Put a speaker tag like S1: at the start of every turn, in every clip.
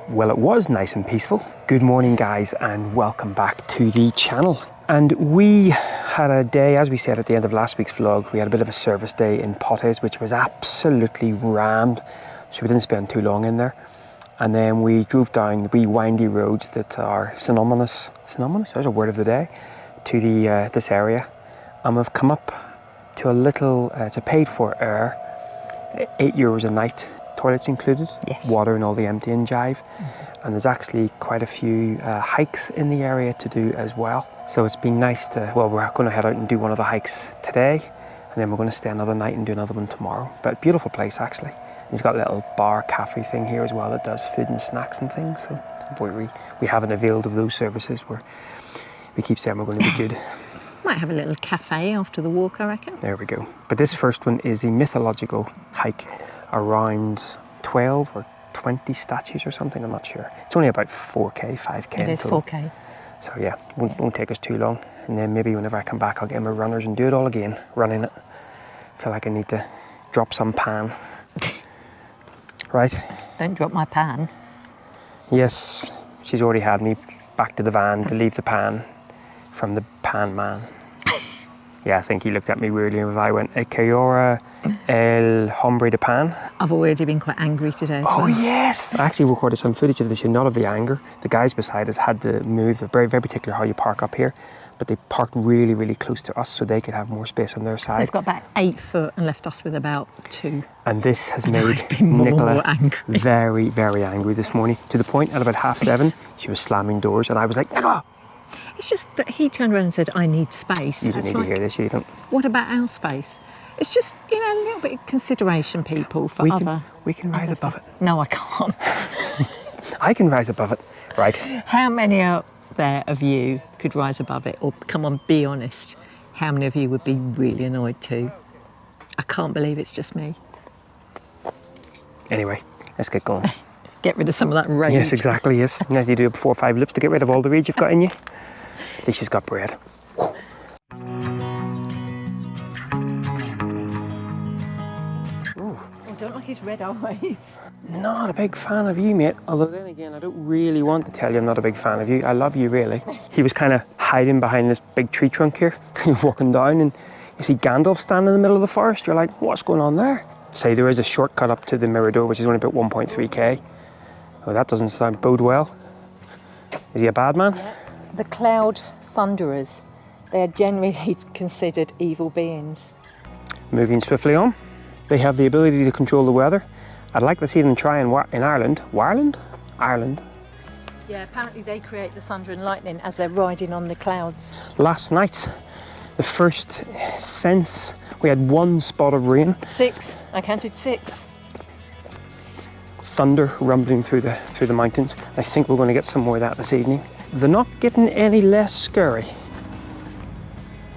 S1: Well, it was nice and peaceful. Good morning, guys, and welcome back to the channel. And we had a day, as we said at the end of last week's vlog, we had a bit of a service day in Pottes, which was absolutely rammed. So we didn't spend too long in there. And then we drove down the wee windy roads that are synonymous, there's a word of the day, to the this area. And we've come up to a little, it's a paid for air, €8 a night. Toilets included,
S2: yes.
S1: Water and all the emptying jive. And there's actually quite a few hikes in the area to do as well. So it's been nice to, well, we're going to head out and do one of the hikes today, and then we're going to stay another night and do another one tomorrow. But beautiful place, actually. And he's got a little bar cafe thing here as well that does food and snacks and things. So we haven't availed of those services where we keep saying we're going to be good.
S2: Might have a little cafe after the walk, I reckon.
S1: There we go. But this first one is the Mythological hike, around 12 or 20 statues or something, I'm not sure. It's only about 4k, 5k.
S2: It is 4k.
S1: So yeah, won't take us too long. And then maybe whenever I come back, I'll get my runners and do it all again, running it. Feel like I need to drop some pan. Right?
S2: Don't drop my pan.
S1: Yes, she's already had me back to the van to leave the pan from the pan man. Yeah, I think he looked at me weirdly if I went, "Que hora el hombre de pan?"
S2: I've already been quite angry today.
S1: Oh yes! I actually recorded some footage of this here, not of the anger. The guys beside us had to move. They're very, very particular how you park up here, but they parked really, really close to us so they could have more space on their side.
S2: They've got about 8 foot and left us with about 2.
S1: And this has made
S2: more
S1: Nicola
S2: angry.
S1: very, very angry this morning, to the point at about 7:30, she was slamming doors and I was like, "Nicola!"
S2: It's just that he turned around and said, "I need space."
S1: You don't need to hear this, you don't.
S2: What about our space? It's just, you know, a little bit of consideration, people, for
S1: We can rise above it.
S2: No, I can't.
S1: I can rise above it. Right.
S2: How many out there of you could rise above it? Or come on, be honest. How many of you would be really annoyed too? I can't believe it's just me.
S1: Anyway, let's get going.
S2: Get rid of some of that rage.
S1: Yes, exactly, yes. You have to do 4 or 5 lips to get rid of all the rage you've got in you. At least she's got bread.
S2: I don't like his red eyes.
S1: Not a big fan of you, mate. Although then again, I don't really want to tell you I'm not a big fan of you. I love you, really. He was kind of hiding behind this big tree trunk here. Walking down and you see Gandalf standing in the middle of the forest. You're like, what's going on there? Say there is a shortcut up to the Mirador, which is only about 1.3k. Oh, that doesn't bode well. Is he a bad man?
S2: Yeah. The cloud thunderers, they are generally considered evil beings.
S1: Moving swiftly on. They have the ability to control the weather. I'd like to see them try in Ireland. Ireland?
S2: Yeah, apparently they create the thunder and lightning as they're riding on the clouds.
S1: Last night, the first sense, we had 1 spot of rain.
S2: 6, I counted 6.
S1: Thunder rumbling through the mountains. I think we're going to get some more of that this evening. They're not getting any less scary.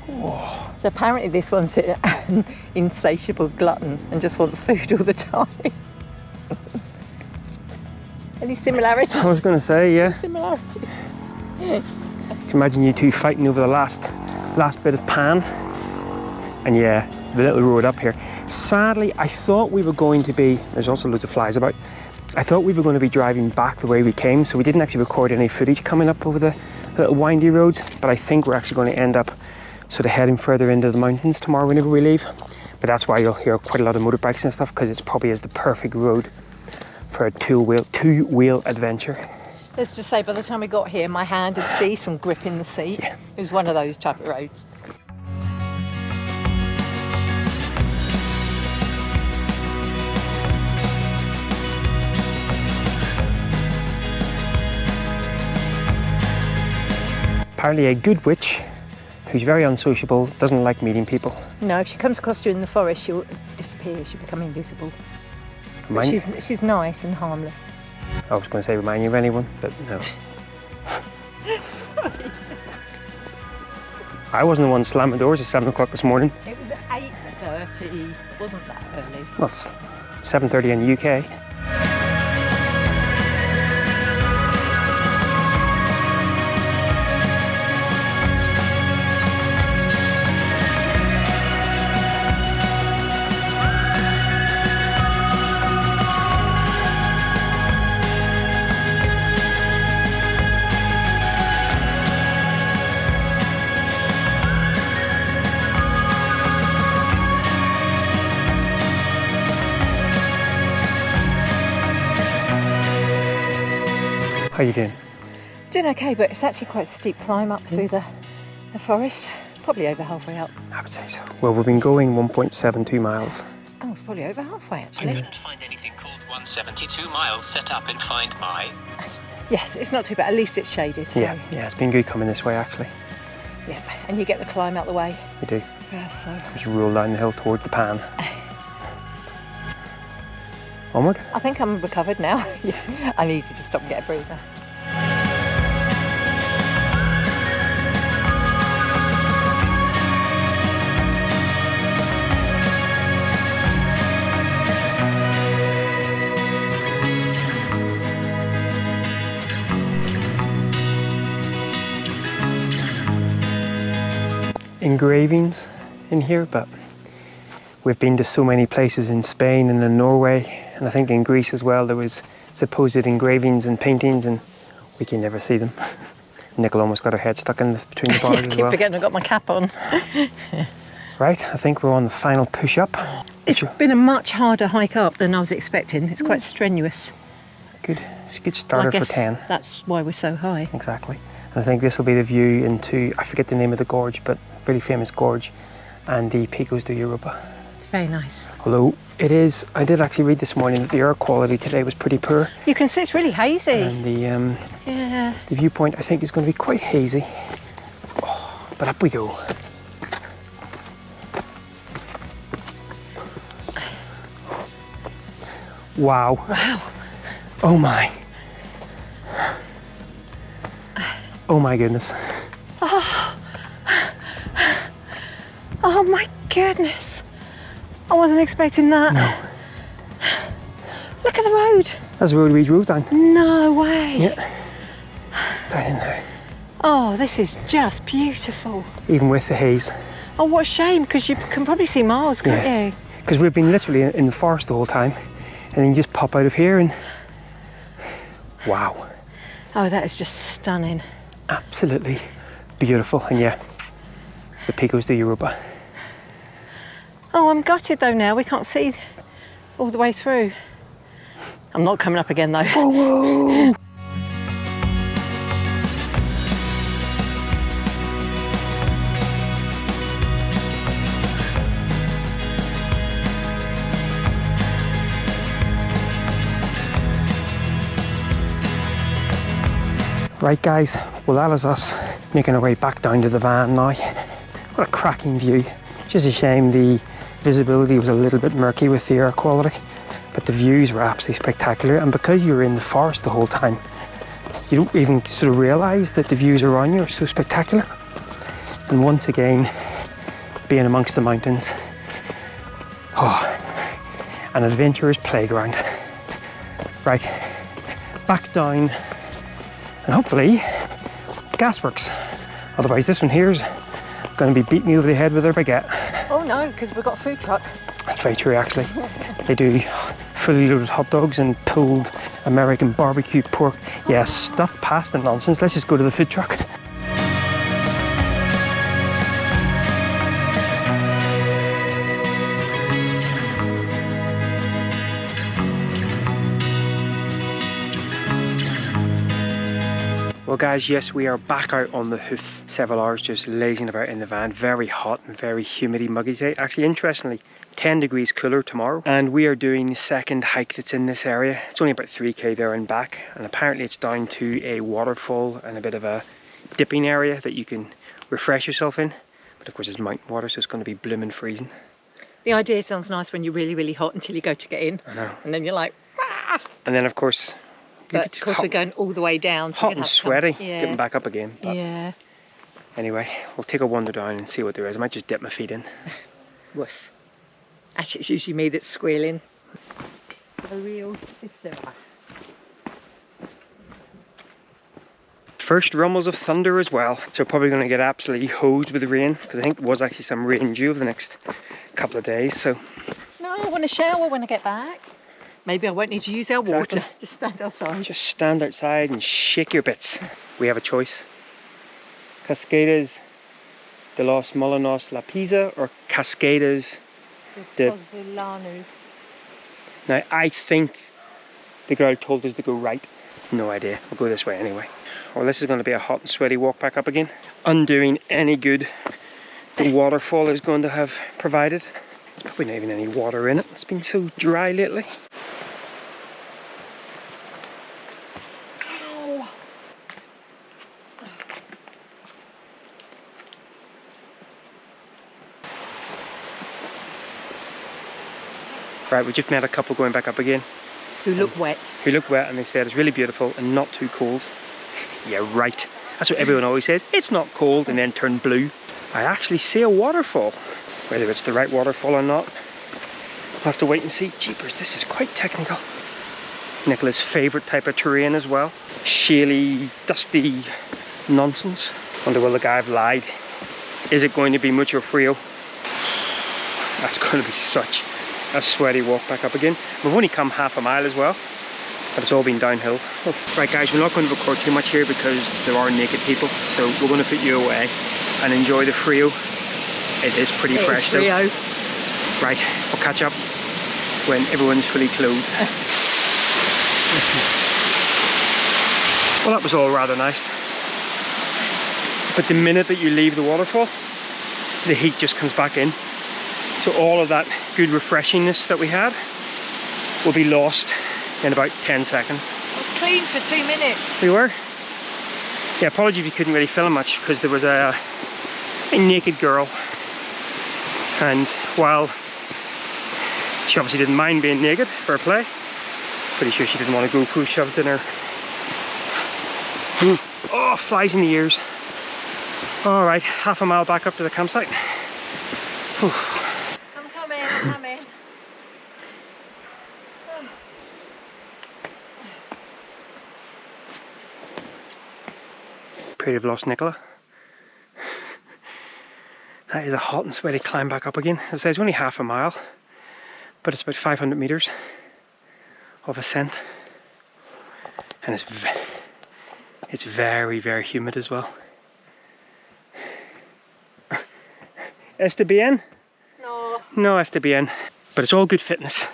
S1: Whoa.
S2: So apparently this one's an insatiable glutton and just wants food all the time. Any similarities?
S1: I was going to say, yeah.
S2: Similarities.
S1: Can you imagine you two fighting over the last bit of pan? And yeah, the little road up here. Sadly, I thought we were going to be, there's also loads of flies about, I thought we were going to be driving back the way we came, so we didn't actually record any footage coming up over the little windy roads, but I think we're actually going to end up sort of heading further into the mountains tomorrow whenever we leave. But that's why you'll hear quite a lot of motorbikes and stuff, because it probably is the perfect road for a two-wheel adventure.
S2: Let's just say by the time we got here, my hand had ceased from gripping the seat.
S1: Yeah.
S2: It was one of those type of roads.
S1: Apparently a good witch who's very unsociable, doesn't like meeting people.
S2: No, if she comes across you in the forest, she'll disappear, she'll become invisible. But she's nice and harmless.
S1: I was going to say remind you of anyone, but no. I wasn't the one slamming doors at 7 o'clock this morning.
S2: It was at 8:30, wasn't that early?
S1: Well, it's 7:30 in the UK. How you doing?
S2: Doing okay, but it's actually quite a steep climb up through the forest. Probably over halfway up.
S1: I would say so. Well, we've been going 1.72 miles.
S2: Oh, it's probably over halfway
S3: I
S2: actually.
S3: couldn't find anything called 172 miles set up in Find My.
S2: Yes, it's not too bad. At least it's shaded. So.
S1: Yeah, it's been good coming this way actually.
S2: Yeah, and you get the climb out the way.
S1: We do.
S2: Yeah, so.
S1: Just roll down the hill towards the pan. Onward.
S2: I think I'm recovered now. Yeah, I need to just stop and get a breather.
S1: Engravings in here, but we've been to so many places in Spain and in Norway, and I think in Greece as well. There was supposed engravings and paintings, and we can never see them. Nicola almost got her head stuck in between the bars as well.
S2: Keep forgetting I've got my cap on.
S1: Right, I think we're on the final push up.
S2: It's been a much harder hike up than I was expecting. It's quite strenuous.
S1: Good. It's a good starter for 10.
S2: That's why we're so high.
S1: Exactly. And I think this will be the view into, I forget the name of the gorge, but really famous gorge, and the Picos de Europa.
S2: It's very nice.
S1: Although it is, I did actually read this morning that the air quality today was pretty poor.
S2: You can see it's really hazy.
S1: And the viewpoint I think is going to be quite hazy. Oh, but up we go. Wow.
S2: Wow.
S1: Oh my. Oh my goodness.
S2: Oh my goodness. I wasn't expecting that.
S1: No.
S2: Look at the road.
S1: That's the road we drove down.
S2: No way.
S1: Yeah. Down in there.
S2: Oh, this is just beautiful.
S1: Even with the haze.
S2: Oh, what a shame, because you can probably see miles, can't you?
S1: Because we've been literally in the forest the whole time, and then you just pop out of here and wow.
S2: Oh, that is just stunning.
S1: Absolutely beautiful. And yeah, the Picos de Europa.
S2: Oh, I'm gutted though now. We can't see all the way through. I'm not coming up again though.
S1: Whoa! Right guys, well that is us making our way back down to the van now. What a cracking view. Just a shame the visibility was a little bit murky with the air quality, but the views were absolutely spectacular, and because you're in the forest the whole time, you don't even sort of realise that the views around you are so spectacular. And once again, being amongst the mountains, an adventurer's playground. Right, back down, and hopefully gasworks. Otherwise this one here is going to be beating me over the head with their baguette.
S2: Oh no, because we've got a food truck.
S1: That's very true actually. They do fully loaded hot dogs and pulled American barbecue pork. Yeah, stuff past the nonsense. Let's just go to the food truck. Well guys, yes, we are back out on the hoof. Several hours just lazing about in the van. Very hot and very humidity, muggy today. Actually, interestingly, 10 degrees cooler tomorrow. And we are doing the second hike that's in this area. It's only about 3k there and back. And apparently it's down to a waterfall and a bit of a dipping area that you can refresh yourself in. But of course it's mountain water, so it's going to be blooming freezing.
S2: The idea sounds nice when you're really, really hot until you go to get in.
S1: I know.
S2: And then you're like, ah!
S1: And then of course,
S2: But of course we're going all the way down. So
S1: hot and sweaty,
S2: yeah.
S1: getting back up again. But
S2: yeah.
S1: anyway, we'll take a wander down and see what there is. I might just dip my feet in.
S2: Wuss. Actually, it's usually me that's squealing. A real sister.
S1: First rumbles of thunder as well, so probably going to get absolutely hosed with the rain, because I think there was actually some rain due over the next couple of days. So
S2: no, I want to shower when I get back. Maybe I won't need to use our water.
S1: Exactly.
S2: Just stand outside.
S1: just stand outside and shake your bits. We have a choice. Cascadas de los Molinos La Pisa or Cascadas de...
S2: Pozzolano.
S1: Now I think the girl told us to go right. No idea. We'll go this way anyway. Well, this is going to be a hot and sweaty walk back up again. Undoing any good the waterfall is going to have provided. There's probably not even any water in it. It's been so dry lately. Right, we just met a couple going back up again.
S2: Who look wet.
S1: Who look wet, and they said it's really beautiful and not too cold. Yeah, right. That's what everyone always says. It's not cold and then turn blue. I actually see a waterfall. Whether it's the right waterfall or not, we'll have to wait and see. Jeepers, this is quite technical. Nicola's favourite type of terrain as well. Shaly, dusty nonsense. Wonder will the guy have lied? Is it going to be mucho frio? That's going to be such a sweaty walk back up again. We've only come half a mile as well, but it's all been downhill. Oh. Right guys, we're not going to record too much here because there are naked people, so we're going to put you away and enjoy the frio. It is pretty fresh though. Right, we'll catch up when everyone's fully clothed. Well, that was all rather nice, but the minute that you leave the waterfall, the heat just comes back in. So all of that good refreshingness that we had will be lost in about 10 seconds.
S2: I was clean for 2 minutes.
S1: We were? Yeah, apologies if you couldn't really film much because there was a naked girl, and while she obviously didn't mind being naked, fair play, pretty sure she didn't want a GoPro shoved in her. Oh, flies in the ears. Alright, half a mile back up to the campsite. Whew.
S2: I'm coming.
S1: Appear to have lost Nicola. That is a hot and sweaty climb back up again. As I say, it's only half a mile, but it's about 500 meters of ascent, and it's very, very humid as well. ¿Está bien? No, está bien. But it's all good fitness.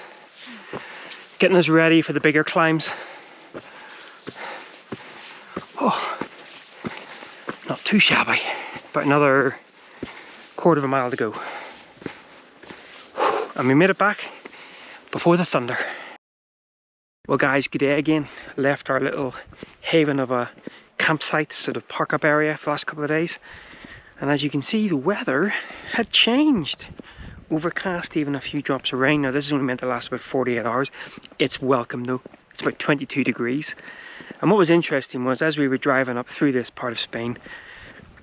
S1: Getting us ready for the bigger climbs. Oh, not too shabby. But another quarter of a mile to go. And we made it back before the thunder. Well guys, good day again. Left our little haven of a campsite, sort of park up area for the last couple of days. And as you can see, the weather had changed. Overcast, even a few drops of rain. Now this is only meant to last about 48 hours. It's welcome though. It's about 22 degrees. And what was interesting was, as we were driving up through this part of Spain,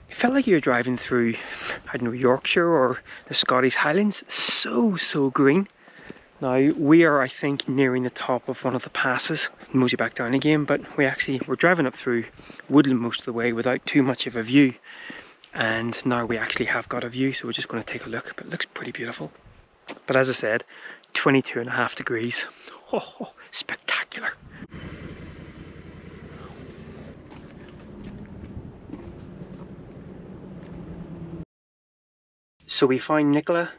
S1: it felt like you were driving through, I don't know, Yorkshire or the Scottish Highlands. So green. Now we are, I think, nearing the top of one of the passes. Mosey back down again, but we're driving up through woodland most of the way without too much of a view. And now we actually have got a view, so we're just going to take a look. But it looks pretty beautiful. But as I said, 22.5 degrees. Oh, spectacular. So we find Nicola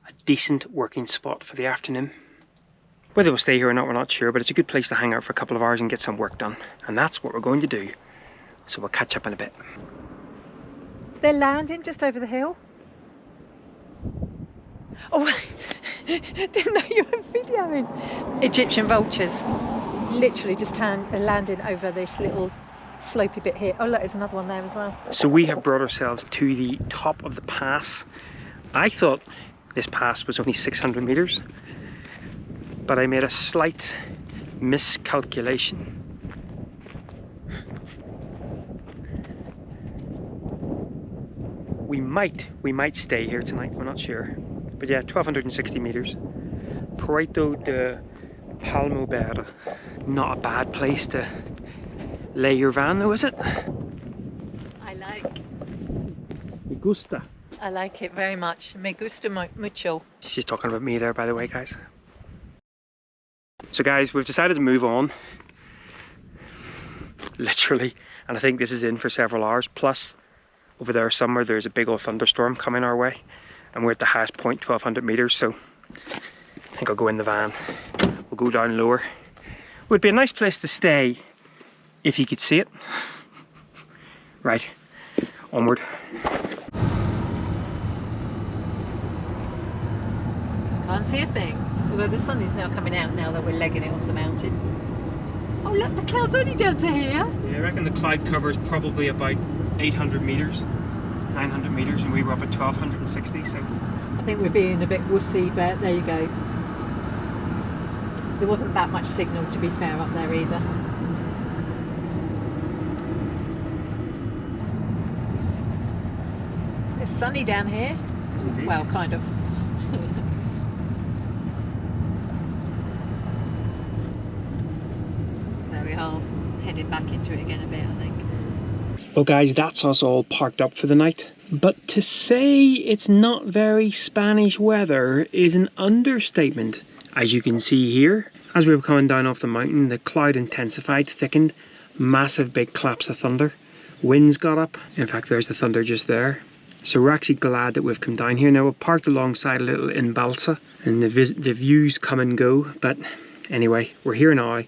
S1: a decent working spot for the afternoon. Whether we'll stay here or not, we're not sure, but it's a good place to hang out for a couple of hours and get some work done. And that's what we're going to do. So we'll catch up in a bit.
S2: They're landing just over the hill. Oh, didn't know you were videoing. Egyptian vultures, literally just landing over this little slopey bit here. Oh look, there's another one there as well.
S1: So we have brought ourselves to the top of the pass. I thought this pass was only 600 meters, but I made a slight miscalculation. We might stay here tonight, we're not sure. But yeah, 1260 meters. Puerto de Palmobera. Not a bad place to lay your van though, is it?
S2: I like.
S1: Me gusta.
S2: I like it very much. Me gusta mucho.
S1: She's talking about me there, by the way, guys. So guys, we've decided to move on. Literally. And I think this is in for several hours. Plus, over there somewhere, there's a big old thunderstorm coming our way. And we're at the highest point, 1200 meters. So I think I'll go in the van. We'll go down lower. Would be a nice place to stay if you could see it. Right, onward.
S2: Can't see a thing. Although the sun is now coming out now that we're legging it off the mountain. Oh look, the cloud's only down to here.
S1: Yeah, I reckon the cloud cover is probably about 800 metres, 900 metres, and we were up at 1260, so...
S2: I think we're being a bit wussy, but there you go. There wasn't that much signal, to be fair, up there either. It's sunny down here.
S1: Yes, indeed.
S2: Well, kind of. There we are, heading back into it again a bit, I think.
S1: Well guys, that's us all parked up for the night. But to say it's not very Spanish weather is an understatement. As you can see here, as we were coming down off the mountain, the cloud intensified, thickened, massive big claps of thunder. Winds got up. In fact, there's the thunder just there. So we're actually glad that we've come down here. Now we've parked alongside a little embalsa and the views come and go. But anyway, we're here now.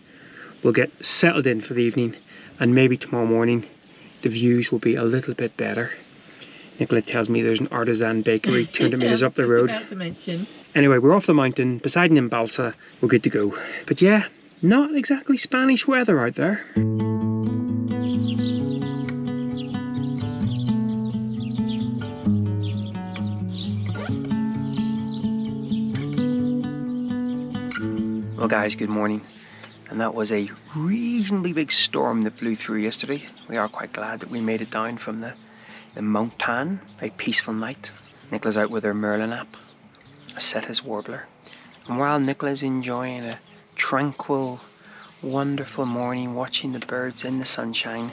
S1: We'll get settled in for the evening and maybe tomorrow morning the views will be a little bit better. Nicola tells me there's an artisan bakery 200 metres up the road.
S2: About to mention. Anyway,
S1: We're off the mountain beside an embalsa. We're good to go. But yeah, not exactly Spanish weather out there. Well guys, good morning. And that was a reasonably big storm that blew through yesterday. We are quite glad that we made it down from the mountain. Very peaceful night. Nicola's out with her Merlin app, a Setta's warbler. And while Nicola's enjoying a tranquil, wonderful morning, watching the birds in the sunshine,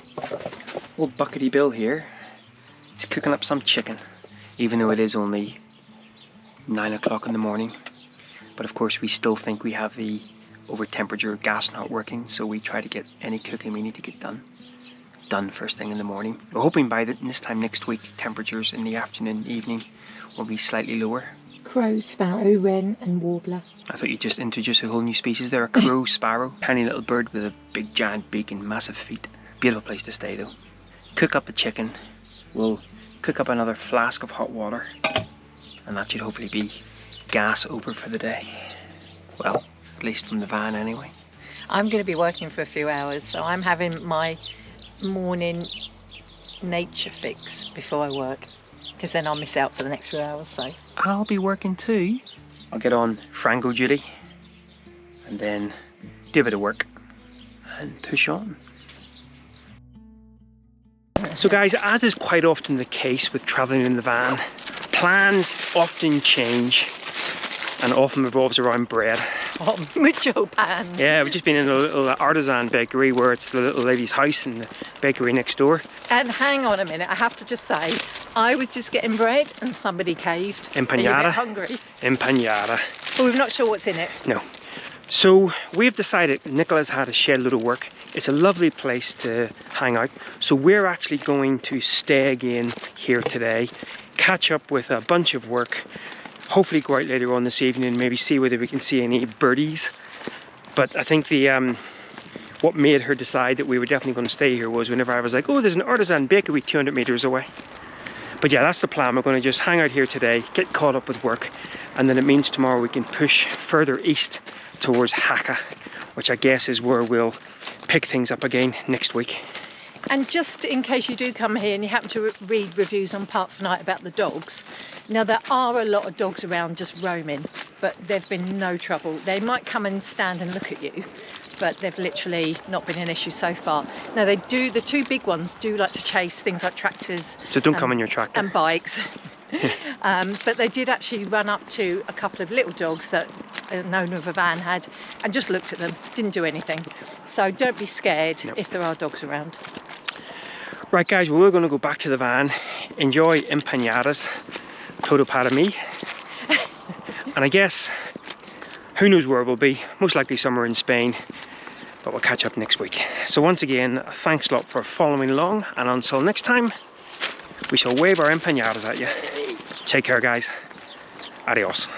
S1: old Buckety Bill here is cooking up some chicken, even though it is only 9 o'clock in the morning. But of course we still think we have the over temperature gas not working, so we try to get any cooking we need to get done first thing in the morning. We're hoping by this time next week temperatures in the afternoon, evening will be slightly lower.
S2: Crow, sparrow, wren and warbler.
S1: I thought you just introduced a whole new species there, a crow sparrow. Tiny little bird with a big giant beak and massive feet. Beautiful place to stay though. Cook up the chicken. We'll cook up another flask of hot water and that should hopefully be gas over for the day. Well, at least from the van anyway.
S2: I'm going to be working for a few hours, so I'm having my morning nature fix before I work, because then I'll miss out for the next few hours. So
S1: I'll be working too. I'll get on Frango duty and then do a bit of work and push on. So guys, as is quite often the case with travelling in the van, plans often change and often revolves around bread.
S2: oh, mucho pan.
S1: Yeah, we've just been in a little artisan bakery where it's the little lady's house and the bakery next door.
S2: And hang on a minute, I have to just say, I was just getting bread and somebody caved.
S1: Empanada.
S2: And you're a bit hungry.
S1: Empanada.
S2: But we're not sure what's in it.
S1: No. So we've decided, Nicola's had a shed load of work. It's a lovely place to hang out. So we're actually going to stay again here today, catch up with a bunch of work, hopefully go out later on this evening and maybe see whether we can see any birdies. But I think the what made her decide that we were definitely going to stay here was whenever I was like, oh, there's an artisan bakery 200 metres away. But yeah, that's the plan. We're going to just hang out here today, get caught up with work, and then it means tomorrow we can push further east towards Jaca, which I guess is where we'll pick things up again next week.
S2: And just in case you do come here and you happen to read reviews on Park for Night about the dogs, now there are a lot of dogs around just roaming, but there've been no trouble. They might come and stand and look at you, but they've literally not been an issue so far. Now they do, the two big ones do like to chase things like tractors.
S1: So don't come in your tractor.
S2: And bikes. But they did actually run up to a couple of little dogs that an owner of a van had and just looked at them, didn't do anything. So don't be scared if there are dogs around.
S1: Right guys, well, we're going to go back to the van, enjoy empanadas, todo para mí. And I guess, who knows where we'll be, most likely somewhere in Spain, but we'll catch up next week. So once again, thanks a lot for following along, and until next time, we shall wave our empanadas at you. Take care guys, adios.